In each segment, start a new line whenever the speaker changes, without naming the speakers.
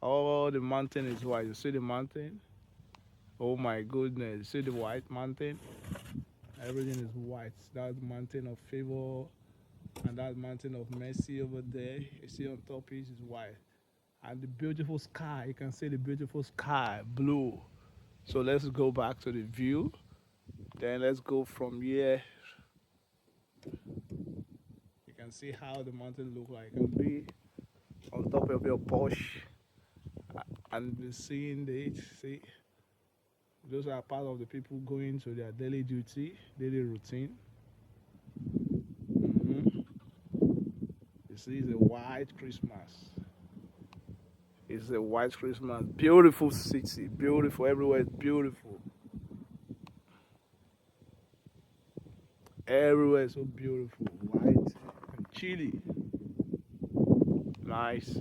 All the mountain is white. You see the mountain? Oh my goodness. You see the white mountain? Everything is white. That mountain of favor and that mountain of mercy over there. You see on top is white. And the beautiful sky. You can see the beautiful sky, blue. So let's go back to the view. Then let's go from here. You can see how the mountain look like. You can be on top of your Porsche and be seeing it. See, those are part of the people going to their daily duty, daily routine. Mhm. You see, it's a white Christmas. It's a white Christmas. Beautiful city, beautiful. Everywhere is beautiful. Everywhere is so beautiful, white and chilly. Nice.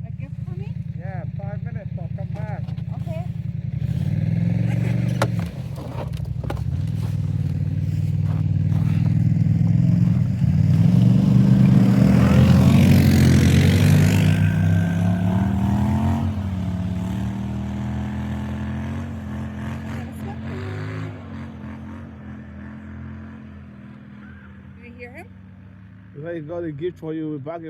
A gift for me?
Yeah, 5 minutes, I'll come back.
Okay. Did you hear him?
If I got a gift for you, back